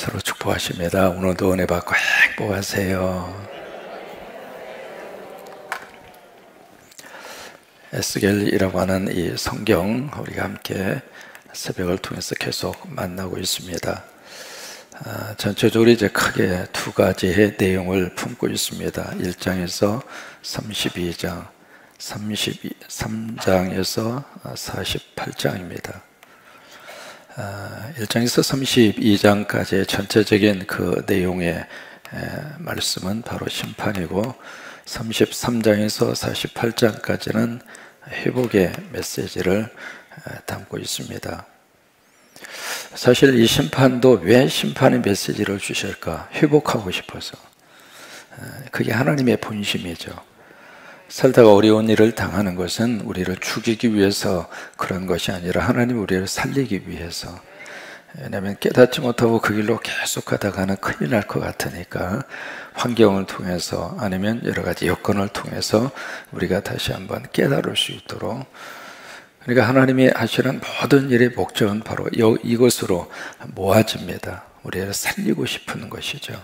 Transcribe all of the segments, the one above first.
서로 축복하십니다. 오늘도 은혜 받고 행복하세요. 에스겔이라고 하는 이 성경, 우리가 함께 새벽을 통해서 계속 만나고 있습니다. 전체적으로 이제 크게 두 가지의 내용을 품고 있습니다. 1장에서 32장, 33장에서 48장입니다. 1장에서 32장까지의 전체적인 그 내용의 말씀은 바로 심판이고, 33장에서 48장까지는 회복의 메시지를 담고 있습니다. 사실 이 심판도 왜 심판의 메시지를 주실까? 회복하고 싶어서. 그게 하나님의 본심이죠. 살다가 어려운 일을 당하는 것은 우리를 죽이기 위해서 그런 것이 아니라 하나님 우리를 살리기 위해서. 왜냐하면 깨닫지 못하고 그 길로 계속 가다가는 큰일 날 것 같으니까 환경을 통해서 아니면 여러 가지 여건을 통해서 우리가 다시 한번 깨달을 수 있도록. 그러니까 하나님이 하시는 모든 일의 목적은 바로 이것으로 모아집니다. 우리를 살리고 싶은 것이죠.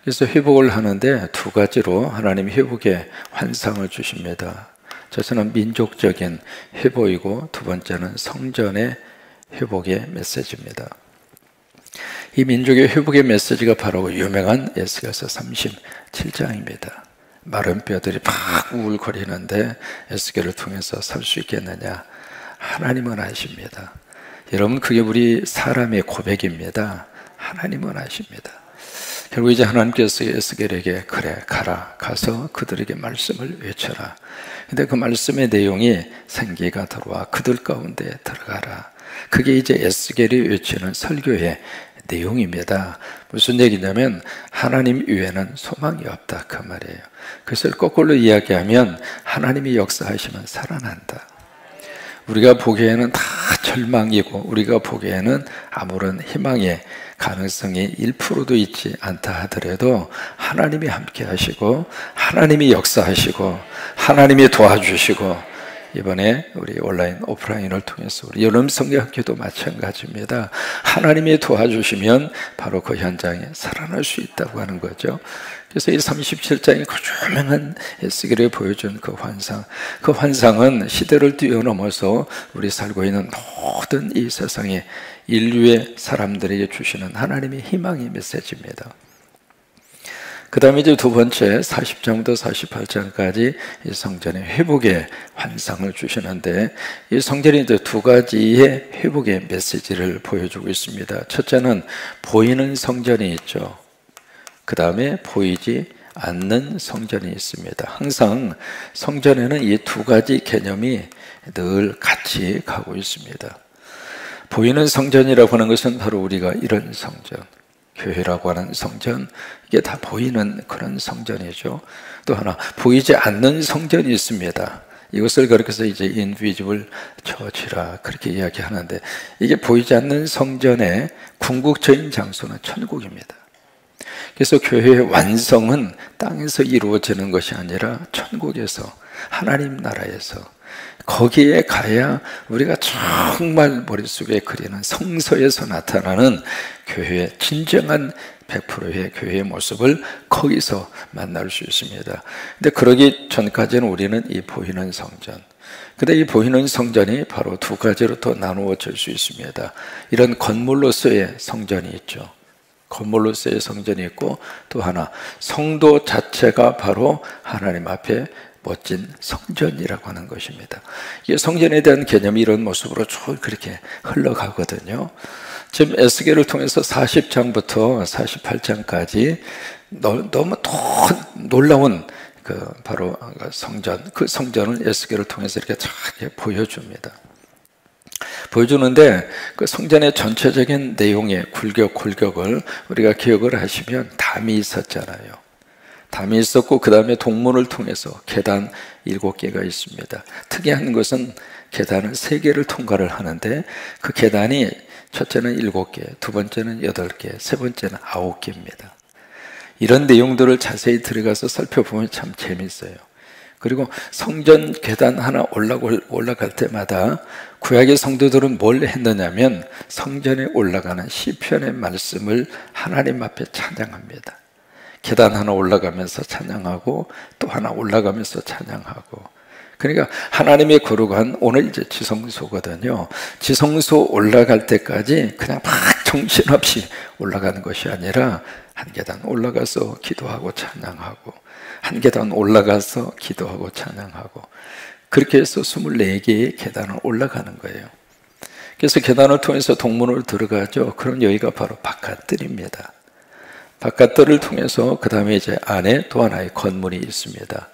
그래서 회복을 하는데 두 가지로 하나님이 회복의 환상을 주십니다. 첫째는 민족적인 회복이고, 두 번째는 성전의 회복의 메시지입니다. 이 민족의 회복의 메시지가 바로 유명한 에스겔서 37장입니다. 마른 뼈들이 막 우울거리는데 에스겔을 통해서 살 수 있겠느냐? 하나님은 아십니다. 여러분, 그게 우리 사람의 고백입니다. 하나님은 아십니다. 결국 이제 하나님께서 에스겔에게 그래 가라, 가서 그들에게 말씀을 외쳐라. 근데 그 말씀의 내용이 생기가 들어와 그들 가운데 들어가라. 그게 이제 에스겔이 외치는 설교의 내용입니다. 무슨 얘기냐면 하나님 외에는 소망이 없다, 그 말이에요. 그것을 거꾸로 이야기하면 하나님이 역사하시면 살아난다. 우리가 보기에는 다 절망이고 우리가 보기에는 아무런 희망의 가능성이 1%도 있지 않다 하더라도 하나님이 함께 하시고 하나님이 역사하시고 하나님이 도와주시고, 이번에 우리 온라인 오프라인을 통해서 우리 여름 성경학교도 마찬가지입니다. 하나님이 도와주시면 바로 그 현장에 살아날 수 있다고 하는 거죠. 그래서 이 37장이 그 유명한 에스겔이 보여준 그 환상은 시대를 뛰어넘어서 우리 살고 있는 모든 이 세상의 인류의 사람들에게 주시는 하나님의 희망의 메시지입니다. 그 다음에 이제 두 번째 40장부터 48장까지 이 성전의 회복의 환상을 주시는데, 이 성전이 이제 두 가지의 회복의 메시지를 보여주고 있습니다. 첫째는 보이는 성전이 있죠. 그 다음에 보이지 않는 성전이 있습니다. 항상 성전에는 이 두 가지 개념이 늘 같이 가고 있습니다. 보이는 성전이라고 하는 것은 바로 우리가 이런 성전, 교회라고 하는 성전, 이게 다 보이는 그런 성전이죠. 또 하나 보이지 않는 성전이 있습니다. 이것을 그렇게 해서 이제 invisible church라 그렇게 이야기하는데, 이게 보이지 않는 성전의 궁극적인 장소는 천국입니다. 그래서 교회의 완성은 땅에서 이루어지는 것이 아니라 천국에서, 하나님 나라에서, 거기에 가야 우리가 정말 머릿속에 그리는 성서에서 나타나는 교회의 진정한 100%의 교회의 모습을 거기서 만날 수 있습니다. 근데 그러기 전까지는 우리는 이 보이는 성전, 근데 이 보이는 성전이 바로 두 가지로 또 나누어질 수 있습니다. 이런 건물로서의 성전이 있죠. 건물로서의 성전이 있고, 또 하나 성도 자체가 바로 하나님 앞에 멋진 성전이라고 하는 것입니다. 이 성전에 대한 개념이 이런 모습으로 쭉 그렇게 흘러가거든요. 지금 에스겔을 통해서 40장부터 48장까지 너무 놀라운 그 바로 성전, 그 성전을 에스겔을 통해서 이렇게 잘 보여줍니다. 보여주는데 그 성전의 전체적인 내용의 골격을 우리가 기억을 하시면 담이 있었잖아요. 담이 있었고, 그 다음에 동문을 통해서 계단 7개가 있습니다. 특이한 것은 계단을 3개를 통과를 하는데, 그 계단이 첫째는 7개, 두 번째는 8개, 세 번째는 9개입니다. 이런 내용들을 자세히 들어가서 살펴보면 참 재밌어요. 그리고 성전 계단 하나 올라갈 때마다 구약의 성도들은 뭘 했느냐면 성전에 올라가는 시편의 말씀을 하나님 앞에 찬양합니다. 계단 하나 올라가면서 찬양하고 또 하나 올라가면서 찬양하고. 그러니까 하나님의 거룩한, 오늘 이제 지성소거든요. 지성소 올라갈 때까지 그냥 막 정신없이 올라가는 것이 아니라 한 계단 올라가서 기도하고 찬양하고, 한 계단 올라가서 기도하고 찬양하고, 그렇게 해서 24개의 계단을 올라가는 거예요. 그래서 계단을 통해서 동문으로 들어가죠. 그럼 여기가 바로 바깥뜰입니다. 바깥뜰을 통해서 그 다음에 이제 안에 또 하나의 건물이 있습니다.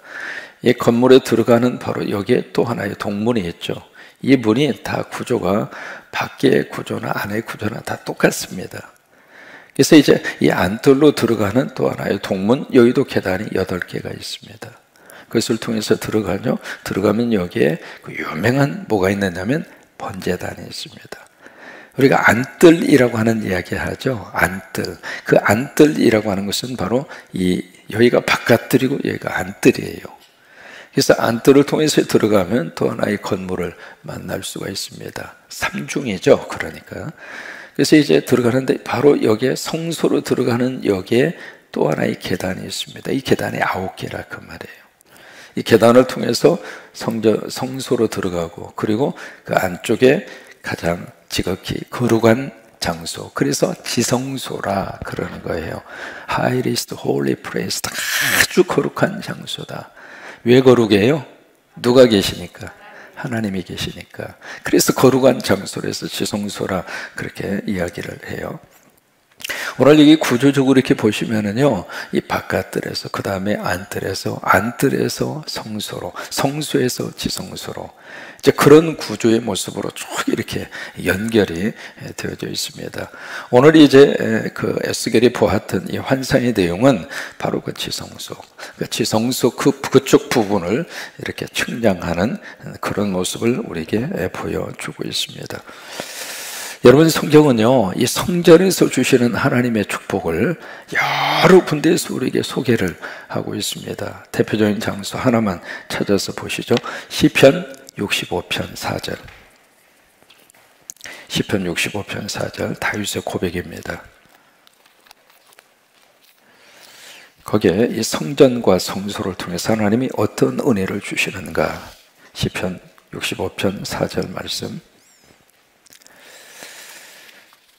이 건물에 들어가는 바로 여기에 또 하나의 동문이 있죠. 이 문이 다 구조가 밖의 구조나 안의 구조나 다 똑같습니다. 그래서 이제 이 안뜰로 들어가는 또 하나의 동문, 여기도 계단이 8개가 있습니다. 그것을 통해서 들어가죠. 들어가면 여기에 그 유명한 뭐가 있느냐면 번제단이 있습니다. 우리가 안뜰이라고 하는 이야기 하죠. 안뜰. 그 안뜰이라고 하는 것은 바로 여기가 바깥뜰이고 여기가 안뜰이에요. 그래서 안뜰을 통해서 들어가면 또 하나의 건물을 만날 수가 있습니다. 삼중이죠. 그러니까. 그래서 이제 들어가는데 바로 여기에 성소로 들어가는 여기에 또 하나의 계단이 있습니다. 이 계단이 9개라 그 말이에요. 이 계단을 통해서 성소로 들어가고, 그리고 그 안쪽에 가장 지극히 거룩한 장소, 그래서 지성소라 그러는 거예요. Highest Holy Place, 아주 거룩한 장소다. 왜 거룩해요? 누가 계시니까? 하나님이 계시니까. 그래서 거룩한 장소에서 지성소라 그렇게 이야기를 해요. 오늘 여기 구조적으로 이렇게 보시면은요, 이 바깥뜰에서, 그 다음에 안뜰에서 성소로, 성소에서 지성소로, 이제 그런 구조의 모습으로 쭉 이렇게 연결이 되어져 있습니다. 오늘 이제 그 에스겔이 보았던 이 환상의 내용은 바로 그 지성소, 그쪽 부분을 이렇게 측량하는 그런 모습을 우리에게 보여주고 있습니다. 여러분, 성경은요, 이 성전에서 주시는 하나님의 축복을 여러 군데에서 우리에게 소개를 하고 있습니다. 대표적인 장소 하나만 찾아서 보시죠. 시편 65편 4절. 시편 65편 4절, 다윗의 고백입니다. 거기에 이 성전과 성소를 통해서 하나님이 어떤 은혜를 주시는가. 시편 65편 4절 말씀.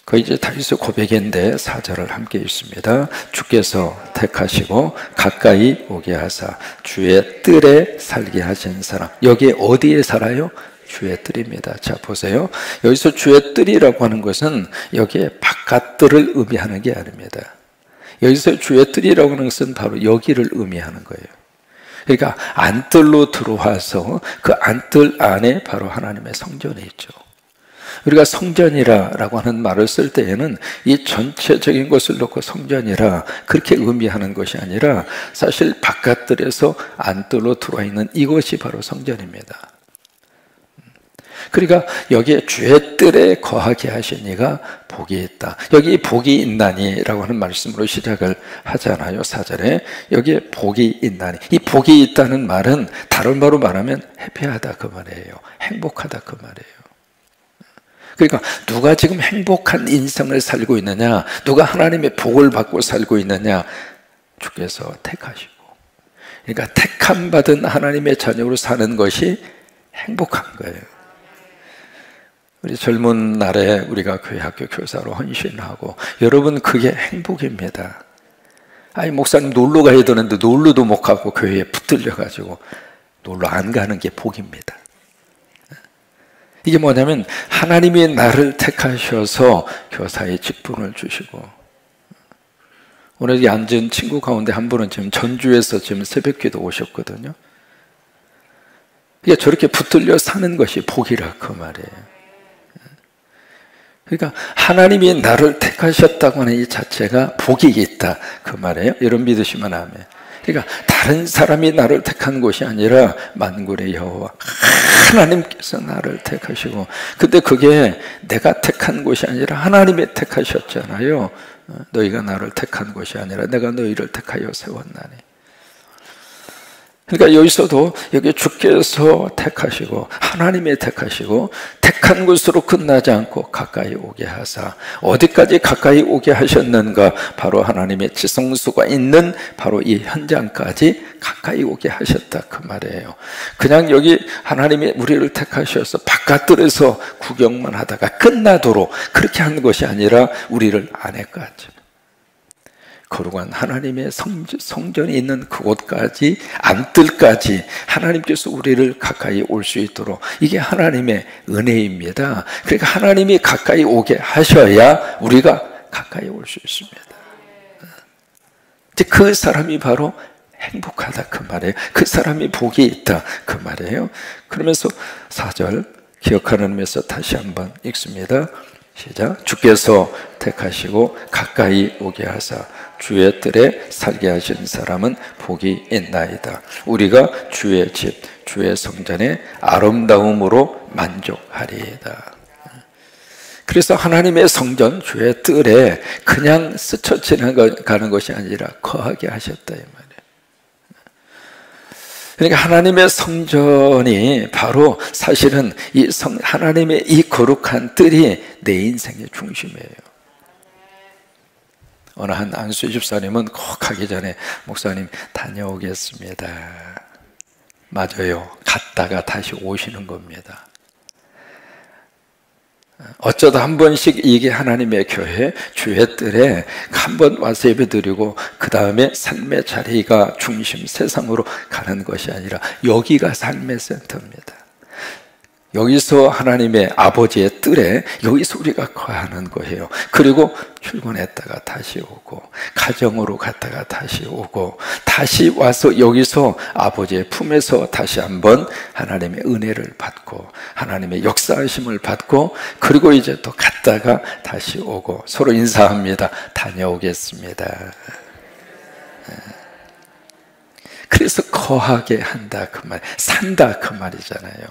그 이제 다윗의 고백인데 4절을 함께 읽습니다. 주께서 택하시고 가까이 오게 하사 주의 뜰에 살게 하신 사람. 여기 어디에 살아요? 주의 뜰입니다. 자, 보세요. 여기서 주의 뜰이라고 하는 것은 여기에 바깥뜰을 의미하는 게 아닙니다. 여기서 주의 뜰이라고 하는 것은 바로 여기를 의미하는 거예요. 그러니까 안뜰로 들어와서 그 안뜰 안에 바로 하나님의 성전이 있죠. 우리가 성전이라고 하는 말을 쓸 때에는 이 전체적인 것을 놓고 성전이라 그렇게 의미하는 것이 아니라 사실 바깥뜰에서 안뜰로 들어와 있는 이것이 바로 성전입니다. 그러니까 여기에 주의 뜰에 거하게 하신 이가 복이 있다. 여기 복이 있나니라고 하는 말씀으로 시작을 하잖아요. 4절에 여기에 복이 있나니. 이 복이 있다는 말은 다른 말로 말하면 해피하다 그 말이에요. 행복하다 그 말이에요. 그러니까 누가 지금 행복한 인생을 살고 있느냐, 누가 하나님의 복을 받고 살고 있느냐, 주께서 택하시고, 그러니까 택함 받은 하나님의 자녀로 사는 것이 행복한 거예요. 우리 젊은 날에 우리가 교회 학교 교사로 헌신하고, 여러분 그게 행복입니다. 아니 목사님 놀러 가야 되는데 놀러도 못 가고 교회에 붙들려 가지고 놀러 안 가는 게 복입니다. 이게 뭐냐면 하나님이 나를 택하셔서 교사의 직분을 주시고, 오늘 여기 앉은 친구 가운데 한 분은 지금 전주에서 지금 새벽기도 오셨거든요. 이게 저렇게 붙들려 사는 것이 복이라 그 말이에요. 그러니까 하나님이 나를 택하셨다고 하는 이 자체가 복이 있다 그 말이에요. 여러분 믿으시면 아멘. 그러니까 다른 사람이 나를 택한 것이 아니라 만군의 여호와 하나님께서 나를 택하시고, 근데 그게 내가 택한 것이 아니라 하나님이 택하셨잖아요. 너희가 나를 택한 것이 아니라 내가 너희를 택하여 세웠나니. 그러니까 여기서도 여기 주께서 택하시고 하나님이 택하시고 택한 곳으로 끝나지 않고 가까이 오게 하사, 어디까지 가까이 오게 하셨는가? 바로 하나님의 지성소가 있는 바로 이 현장까지 가까이 오게 하셨다 그 말이에요. 그냥 여기 하나님이 우리를 택하셔서 바깥들에서 구경만 하다가 끝나도록 그렇게 한 것이 아니라 우리를 안에까지, 거룩한 하나님의 성전이 있는 그곳까지, 안뜰까지 하나님께서 우리를 가까이 올 수 있도록, 이게 하나님의 은혜입니다. 그러니까 하나님이 가까이 오게 하셔야 우리가 가까이 올 수 있습니다. 그 사람이 바로 행복하다 그 말이에요. 그 사람이 복이 있다 그 말이에요. 그러면서 4절 기억하는 의미에서 다시 한번 읽습니다. 시작. 주께서 택하시고 가까이 오게 하사 주의 뜰에 살게 하신 사람은 복이 있나이다. 우리가 주의 집, 주의 성전의 아름다움으로 만족하리이다. 그래서 하나님의 성전, 주의 뜰에 그냥 스쳐 지나가는 것이 아니라 거하게 하셨다 이 말이에요. 그러니까 하나님의 성전이 바로 사실은 하나님의 이 거룩한 뜰이 내 인생의 중심이에요. 어느 한 안수 집사님은 꼭 가기 전에 목사님 다녀오겠습니다. 맞아요. 갔다가 다시 오시는 겁니다. 어쩌다 한 번씩 이게 하나님의 교회, 주의 뜰에 한 번 와서 예배드리고 그 다음에 삶의 자리가 중심 세상으로 가는 것이 아니라 여기가 삶의 센터입니다. 여기서 하나님의 아버지의 뜰에 여기서 우리가 거하는 거예요. 그리고 출근했다가 다시 오고 가정으로 갔다가 다시 오고 다시 와서 여기서 아버지의 품에서 다시 한번 하나님의 은혜를 받고 하나님의 역사하심을 받고 그리고 이제 또 갔다가 다시 오고 서로 인사합니다. 다녀오겠습니다. 그래서 거하게 한다 그 말, 산다 그 말이잖아요.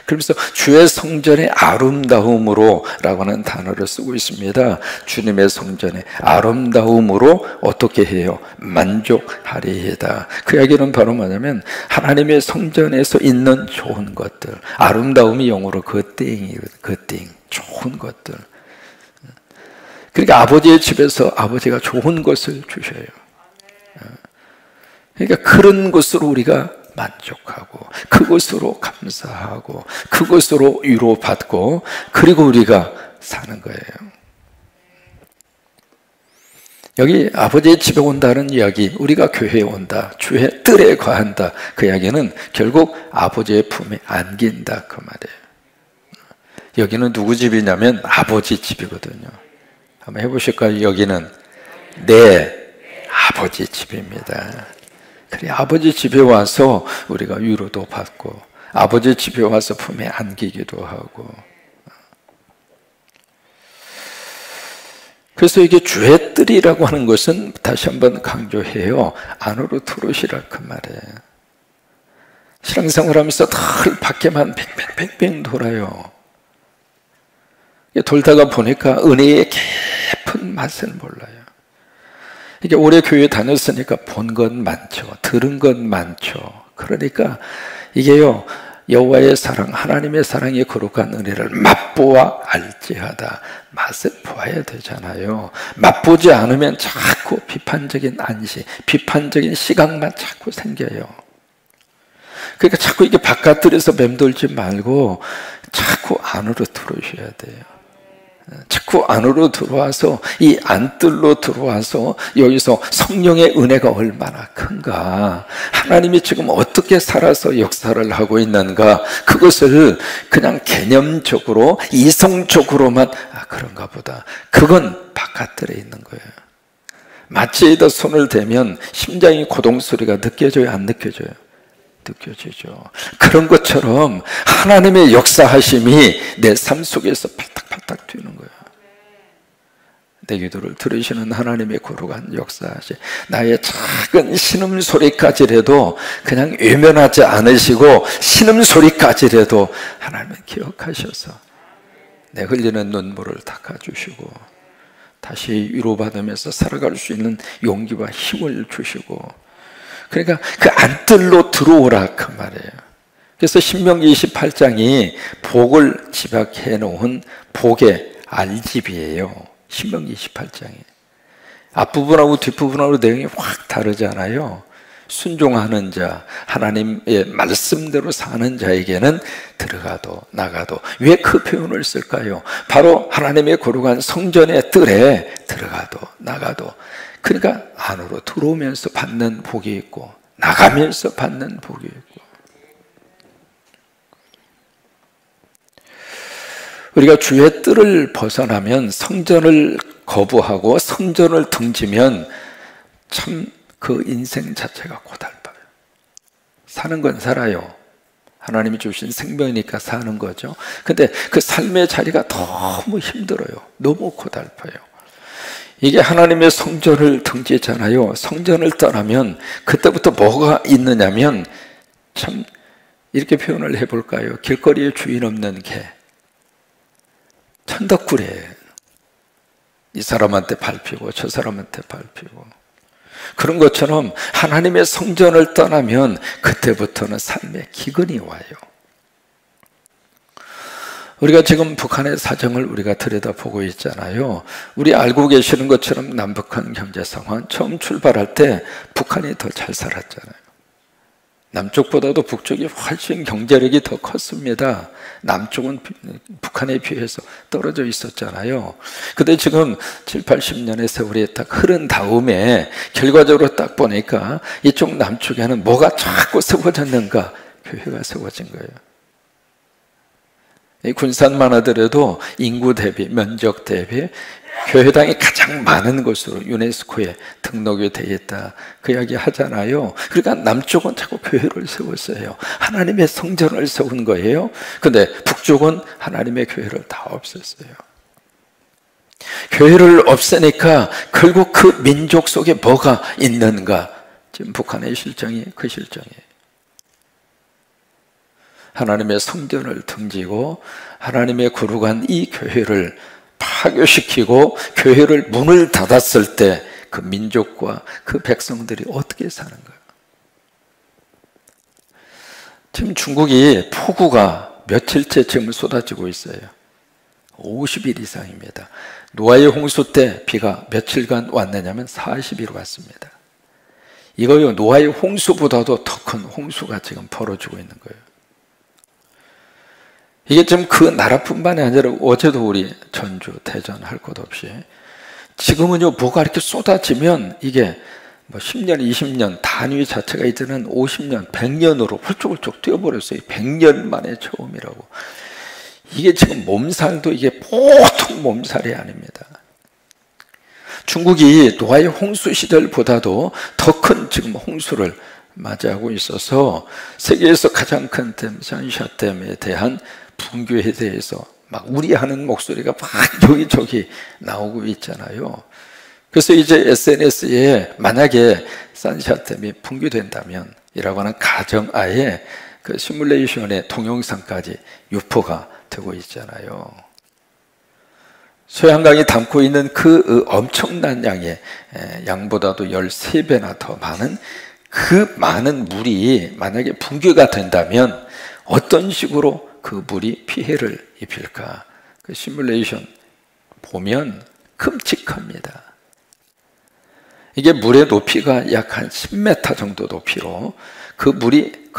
그러면서 주의 성전의 아름다움으로 라고 하는 단어를 쓰고 있습니다. 주님의 성전의 아름다움으로 어떻게 해요? 만족하리이다. 그 이야기는 바로 뭐냐면 하나님의 성전에서 있는 좋은 것들, 아름다움이 영어로 굿띵이에요. 굿띵, 좋은 것들. 그러니까 아버지의 집에서 아버지가 좋은 것을 주셔요. 그러니까 그런 것으로 우리가 만족하고 그것으로 감사하고 그것으로 위로받고 그리고 우리가 사는 거예요. 여기 아버지의 집에 온다는 이야기, 우리가 교회에 온다, 주의 뜰에 거한다, 그 이야기는 결국 아버지의 품에 안긴다 그 말이에요. 여기는 누구 집이냐면 아버지 집이거든요. 한번 해보실까요? 여기는 내 아버지 집입니다. 그래, 아버지 집에 와서 우리가 위로도 받고 아버지 집에 와서 품에 안기기도 하고. 그래서 이게 주의 뜰이라고 하는 것은 다시 한번 강조해요. 안으로 들어오시라 그 말이에요. 신앙생활하면서 늘 밖에만 뱅뱅뱅뱅 돌아요. 돌다가 보니까 은혜의 깊은 맛을 몰라요. 이게 오래 교회 다녔으니까 본 것 많죠. 들은 것 많죠. 그러니까 이게요, 여호와의 사랑, 하나님의 사랑의 거룩한 은혜를 맛보아 알지하다. 맛을 보아야 되잖아요. 맛보지 않으면 자꾸 비판적인 안시, 비판적인 시각만 자꾸 생겨요. 그러니까 자꾸 이게 바깥들에서 맴돌지 말고 자꾸 안으로 들어오셔야 돼요. 자꾸 안으로 들어와서 이 안뜰로 들어와서 여기서 성령의 은혜가 얼마나 큰가, 하나님이 지금 어떻게 살아서 역사를 하고 있는가, 그것을 그냥 개념적으로 이성적으로만 그런가 보다, 그건 바깥들에 있는 거예요. 마취에다 손을 대면 심장이 고동 소리가 느껴져요, 안 느껴져요? 느껴지죠. 그런 것처럼 하나님의 역사하심이 내 삶 속에서 팔딱팔딱 뛰는 거예요. 내 기도를 들으시는 하나님의 거룩한 역사하심, 나의 작은 신음소리까지라도 그냥 외면하지 않으시고 신음소리까지라도 하나님은 기억하셔서 내 흘리는 눈물을 닦아주시고 다시 위로받으면서 살아갈 수 있는 용기와 힘을 주시고, 그러니까 그 안뜰로 들어오라 그 말이에요. 그래서 신명기 28장이 복을 집약해 놓은 복의 알집이에요. 신명기 28장이. 앞부분하고 뒷부분하고 내용이 확 다르잖아요. 순종하는 자, 하나님의 말씀대로 사는 자에게는 들어가도 나가도. 왜 그 표현을 쓸까요? 바로 하나님의 거룩한 성전의 뜰에 들어가도 나가도. 그러니까 안으로 들어오면서 받는 복이 있고 나가면서 받는 복이 있고. 우리가 주의 뜰을 벗어나면, 성전을 거부하고 성전을 등지면 참 그 인생 자체가 고달파요. 사는 건 살아요. 하나님이 주신 생명이니까 사는 거죠. 근데 그 삶의 자리가 너무 힘들어요. 너무 고달파요. 이게 하나님의 성전을 등지잖아요. 성전을 떠나면 그때부터 뭐가 있느냐면, 참 이렇게 표현을 해볼까요? 길거리에 주인 없는 개, 천덕꾸레. 이 사람한테 밟히고 저 사람한테 밟히고. 그런 것처럼 하나님의 성전을 떠나면 그때부터는 삶의 기근이 와요. 우리가 지금 북한의 사정을 우리가 들여다보고 있잖아요. 우리 알고 계시는 것처럼 남북한 경제 상황, 처음 출발할 때 북한이 더 잘 살았잖아요. 남쪽보다도 북쪽이 훨씬 경제력이 더 컸습니다. 남쪽은 북한에 비해서 떨어져 있었잖아요. 근데 지금 7, 80년의 세월이 딱 흐른 다음에 결과적으로 딱 보니까 이쪽 남쪽에는 뭐가 자꾸 세워졌는가? 교회가 세워진 거예요. 이 군산만 하더라도 인구 대비, 면적 대비 교회당이 가장 많은 곳으로 유네스코에 등록이 되어 있다, 그 이야기 하잖아요. 그러니까 남쪽은 자꾸 교회를 세웠어요. 하나님의 성전을 세운 거예요. 근데 북쪽은 하나님의 교회를 다 없앴어요. 교회를 없애니까 결국 그 민족 속에 뭐가 있는가? 지금 북한의 실정이 그 실정이에요. 하나님의 성전을 등지고 하나님의 거룩한 이 교회를 파괴시키고 교회를 문을 닫았을 때 그 민족과 그 백성들이 어떻게 사는가? 지금 중국이 폭우가 며칠째 지금 쏟아지고 있어요. 50일 이상입니다. 노아의 홍수 때 비가 며칠간 왔느냐면 40일 왔습니다. 이거요, 노아의 홍수보다도 더 큰 홍수가 지금 벌어지고 있는 거예요. 이게 지금 그 나라뿐만이 아니라 어제도 우리 전주, 대전 할 것 없이 지금은요, 뭐가 이렇게 쏟아지면 이게 뭐 10년, 20년 단위 자체가 이제는 50년, 100년으로 훌쩍훌쩍 뛰어버렸어요. 100년 만에 처음이라고. 이게 지금 몸살도 이게 보통 몸살이 아닙니다. 중국이 노아의 홍수 시절보다도 더 큰 지금 홍수를 맞이하고 있어서 세계에서 가장 큰 댐, 샨샤댐에 대한 붕괴에 대해서 막 우려하는 목소리가 막 여기저기 나오고 있잖아요. 그래서 이제 SNS에 만약에 산샤댐이 붕괴된다면 이라고 하는 가정하에 그 시뮬레이션의 동영상까지 유포가 되고 있잖아요. 소양강이 담고 있는 그 엄청난 양의 양보다도 13배나 더 많은 그 많은 물이 만약에 붕괴가 된다면 어떤 식으로 그 물이 피해를 입힐까? 그 시뮬레이션 보면 끔찍합니다. 이게 물의 높이가 약 한 10m 정도 높이로 그 물이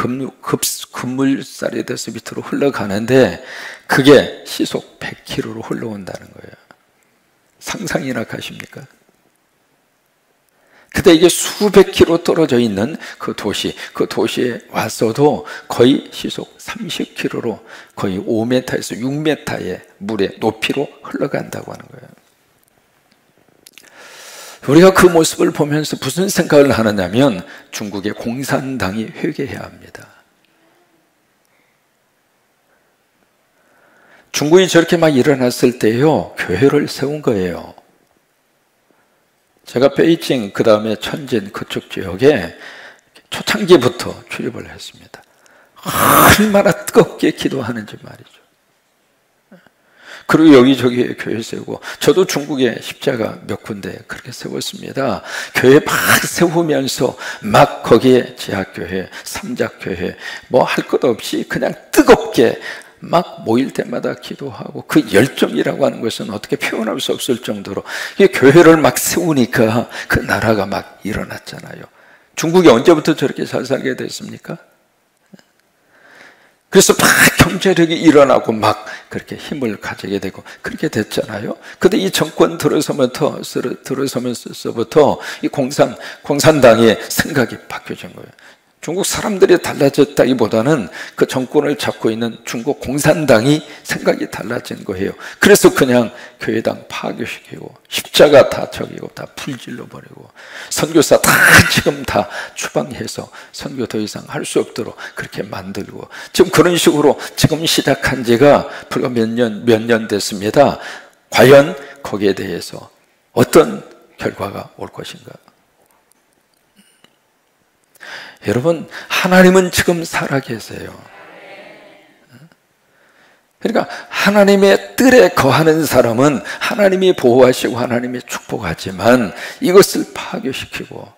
급물살이 돼서 밑으로 흘러가는데 그게 시속 100km로 흘러온다는 거예요. 상상이나 가십니까? 근데 이게 수백 킬로 떨어져 있는 그 도시에 왔어도 거의 시속 30km로 거의 5m에서 6m의 물의 높이로 흘러간다고 하는 거예요. 우리가 그 모습을 보면서 무슨 생각을 하느냐면 중국의 공산당이 회개해야 합니다. 중국이 저렇게 막 일어났을 때요, 교회를 세운 거예요. 제가 베이징, 그 다음에 천진 그쪽 지역에 초창기부터 출입을 했습니다. 얼마나 뜨겁게 기도하는지 말이죠. 그리고 여기저기 교회 세우고, 저도 중국에 십자가 몇 군데 그렇게 세웠습니다. 교회 막 세우면서 막 거기에 지하교회, 삼작교회 뭐 할 것 없이 그냥 뜨겁게 막 모일 때마다 기도하고, 그 열정이라고 하는 것은 어떻게 표현할 수 없을 정도로 이 교회를 막 세우니까 그 나라가 막 일어났잖아요. 중국이 언제부터 저렇게 잘 살게 됐습니까? 그래서 막 경제력이 일어나고 막 그렇게 힘을 가지게 되고 그렇게 됐잖아요. 근데 이 정권 들어서면서부터 이 공산당의 생각이 바뀌어진 거예요. 중국 사람들이 달라졌다기보다는 그 정권을 잡고 있는 중국 공산당이 생각이 달라진 거예요. 그래서 그냥 교회당 파괴시키고 십자가 다 저기고 다 불질러 버리고 선교사 다 지금 다 추방해서 선교 더 이상 할 수 없도록 그렇게 만들고, 지금 그런 식으로 지금 시작한 지가 불과 몇 년 됐습니다. 과연 거기에 대해서 어떤 결과가 올 것인가? 여러분, 하나님은 지금 살아계세요. 그러니까 하나님의 뜰에 거하는 사람은 하나님이 보호하시고 하나님이 축복하지만 이것을 파괴시키고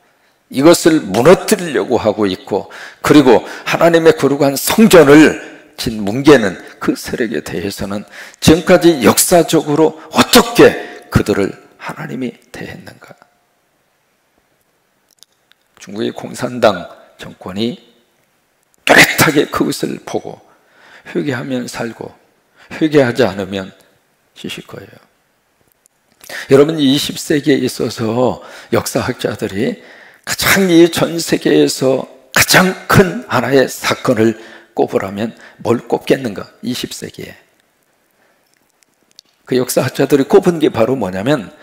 이것을 무너뜨리려고 하고 있고, 그리고 하나님의 거룩한 성전을 뭉개는 그 세력에 대해서는 지금까지 역사적으로 어떻게 그들을 하나님이 대했는가? 중국의 공산당 정권이 또렷하게 그것을 보고 회개하면 살고 회개하지 않으면 지실 거예요. 여러분, 20세기에 있어서 역사학자들이 가장 이 전 세계에서 가장 큰 하나의 사건을 꼽으라면 뭘 꼽겠는가? 20세기에 그 역사학자들이 꼽은 게 바로 뭐냐면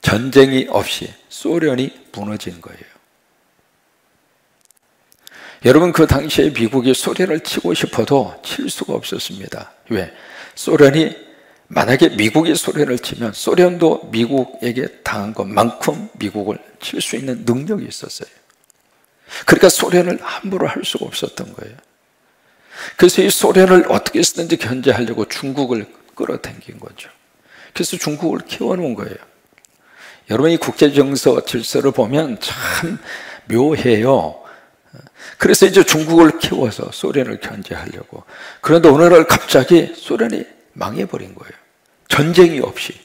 전쟁이 없이 소련이 무너진 거예요. 여러분, 그 당시에 미국이 소련을 치고 싶어도 칠 수가 없었습니다. 왜? 소련이, 만약에 미국이 소련을 치면 소련도 미국에게 당한 것만큼 미국을 칠 수 있는 능력이 있었어요. 그러니까 소련을 함부로 할 수가 없었던 거예요. 그래서 이 소련을 어떻게 쓰든지 견제하려고 중국을 끌어당긴 거죠. 그래서 중국을 키워놓은 거예요. 여러분, 이 국제정서 질서를 보면 참 묘해요. 그래서 이제 중국을 키워서 소련을 견제하려고. 그런데 오늘날 갑자기 소련이 망해버린 거예요. 전쟁이 없이.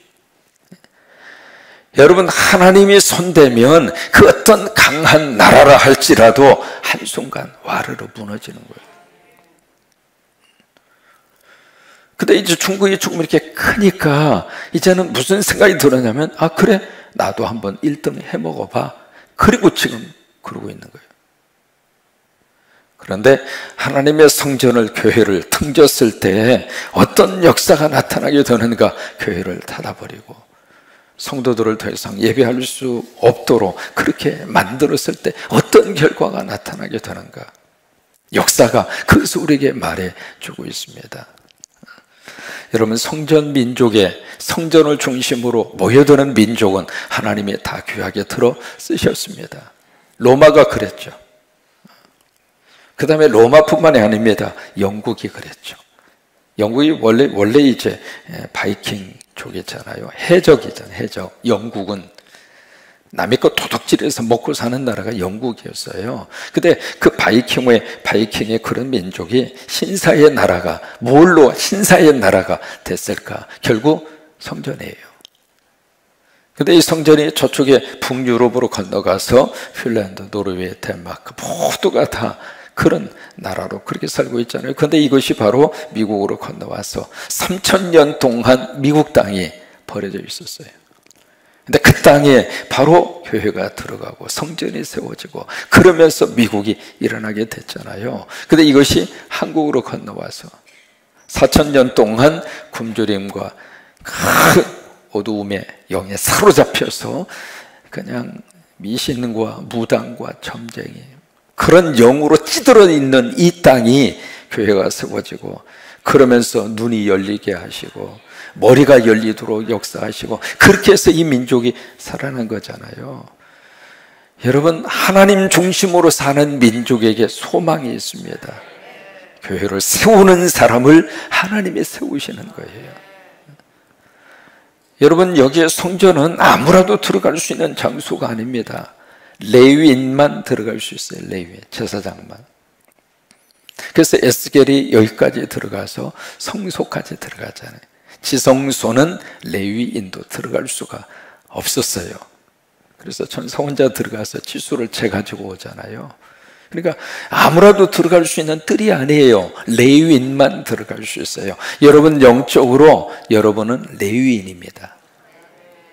여러분, 하나님이 손대면 그 어떤 강한 나라라 할지라도 한순간 와르르 무너지는 거예요. 근데 이제 중국이 조금 이렇게 크니까 이제는 무슨 생각이 들었냐면, 아, 그래, 나도 한번 1등 해먹어봐. 그리고 지금 그러고 있는 거예요. 그런데 하나님의 성전을, 교회를 텅졌을 때 어떤 역사가 나타나게 되는가? 교회를 닫아버리고 성도들을 더 이상 예배할 수 없도록 그렇게 만들었을 때 어떤 결과가 나타나게 되는가? 역사가 그것을 우리에게 말해주고 있습니다. 여러분, 성전 민족의 성전을 중심으로 모여드는 민족은 하나님이 다 귀하게 들어 쓰셨습니다. 로마가 그랬죠. 그 다음에 로마뿐만이 아닙니다. 영국이 그랬죠. 영국이 원래 이제 바이킹족이잖아요. 해적이잖아요. 해적. 영국은 남의 거 도둑질해서 먹고 사는 나라가 영국이었어요. 근데 그 바이킹의 그런 민족이 신사의 나라가, 뭘로 신사의 나라가 됐을까? 결국 성전이에요. 근데 이 성전이 저쪽에 북유럽으로 건너가서 핀란드, 노르웨이, 덴마크 모두가 다 그런 나라로 그렇게 살고 있잖아요. 그런데 이것이 바로 미국으로 건너와서 3000년 동안 미국 땅이 버려져 있었어요. 근데 그 땅에 바로 교회가 들어가고 성전이 세워지고 그러면서 미국이 일어나게 됐잖아요. 근데 이것이 한국으로 건너와서 4000년 동안 굶주림과 큰 어두움의 영에 사로잡혀서 그냥 미신과 무당과 점쟁이, 그런 영으로 찌들어 있는 이 땅이 교회가 세워지고, 그러면서 눈이 열리게 하시고 머리가 열리도록 역사하시고, 그렇게 해서 이 민족이 살아난 거잖아요. 여러분, 하나님 중심으로 사는 민족에게 소망이 있습니다. 교회를 세우는 사람을 하나님이 세우시는 거예요. 여러분, 여기에 성전은 아무라도 들어갈 수 있는 장소가 아닙니다. 레위인만 들어갈 수 있어요. 레위, 제사장만. 그래서 에스겔이 여기까지 들어가서 성소까지 들어가잖아요. 지성소는 레위인도 들어갈 수가 없었어요. 그래서 천사 혼자 들어가서 치수를 재가지고 오잖아요. 그러니까 아무라도 들어갈 수 있는 뜰이 아니에요. 레위인만 들어갈 수 있어요. 여러분, 영적으로 여러분은 레위인입니다.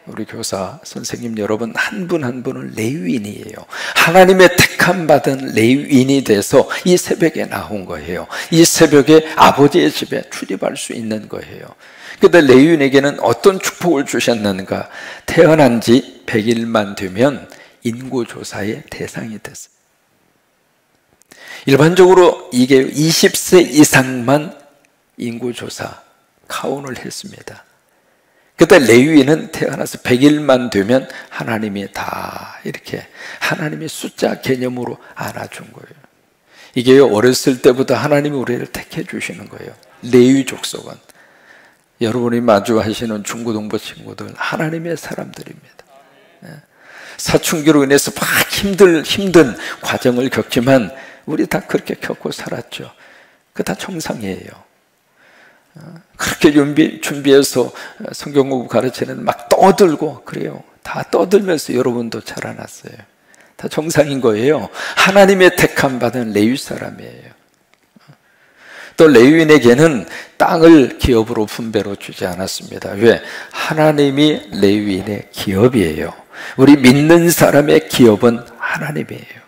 우리 교사 선생님 여러분 한 분 한 분은 레위인이에요. 하나님의 택함 받은 레위인이 돼서 이 새벽에 나온 거예요. 이 새벽에 아버지의 집에 출입할 수 있는 거예요. 그런데 레위인에게는 어떤 축복을 주셨는가? 태어난 지 100일만 되면 인구조사의 대상이 됐어요. 일반적으로 이게 20세 이상만 인구조사 카운을 했습니다. 그때 레위인은 태어나서 100일만 되면 하나님이 다 이렇게 하나님이 숫자 개념으로 안아준 거예요. 이게 어렸을 때부터 하나님이 우리를 택해 주시는 거예요. 레위 족속은 여러분이 마주하시는 중고등부 친구들 하나님의 사람들입니다. 사춘기로 인해서 막 힘든 과정을 겪지만 우리 다 그렇게 겪고 살았죠. 그거 다 정상이에요. 그렇게 준비해서 성경 공부 가르치는 막 떠들고 그래요. 다 떠들면서 여러분도 자라났어요. 다 정상인 거예요. 하나님의 택함 받은 레위 사람이에요. 또 레위인에게는 땅을 기업으로 분배로 주지 않았습니다. 왜? 하나님이 레위인의 기업이에요. 우리 믿는 사람의 기업은 하나님이에요.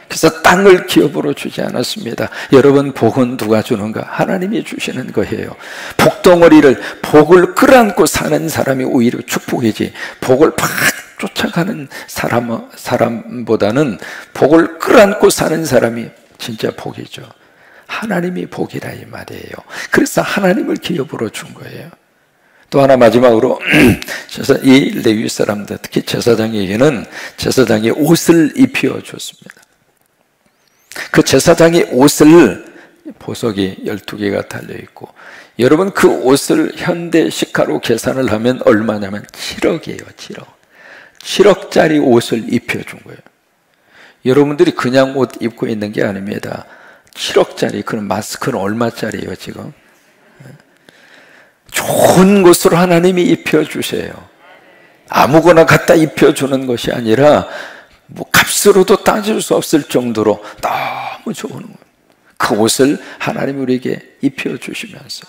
그래서 땅을 기업으로 주지 않았습니다. 여러분, 복은 누가 주는가? 하나님이 주시는 거예요. 복덩어리를, 복을 끌어안고 사는 사람이 오히려 축복이지, 복을 팍 쫓아가는 사람보다는 복을 끌어안고 사는 사람이 진짜 복이죠. 하나님이 복이라 이 말이에요. 그래서 하나님을 기업으로 준 거예요. 또 하나 마지막으로 이 레위 사람들, 특히 제사장에게는 제사장이 옷을 입혀줬습니다. 그 제사장의 옷을 보석이 12개가 달려있고, 여러분 그 옷을 현대 시가로 계산을 하면 얼마냐면 7억이에요. 7억. 7억짜리 옷을 입혀준 거예요. 여러분들이 그냥 옷 입고 있는 게 아닙니다. 7억짜리, 그런 마스크는 얼마짜리예요 지금? 좋은 것으로 하나님이 입혀주세요. 아무거나 갖다 입혀주는 것이 아니라 뭐 값으로도 따질 수 없을 정도로 너무 좋은 거예요. 그 옷을 하나님이 우리에게 입혀주시면서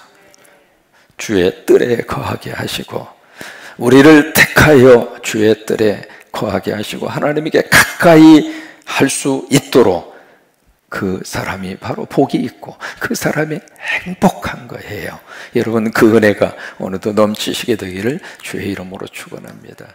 주의 뜰에 거하게 하시고, 우리를 택하여 주의 뜰에 거하게 하시고 하나님에게 가까이 할 수 있도록 그 사람이 바로 복이 있고 그 사람이 행복한 거예요. 여러분, 그 은혜가 오늘도 넘치시게 되기를 주의 이름으로 축원합니다.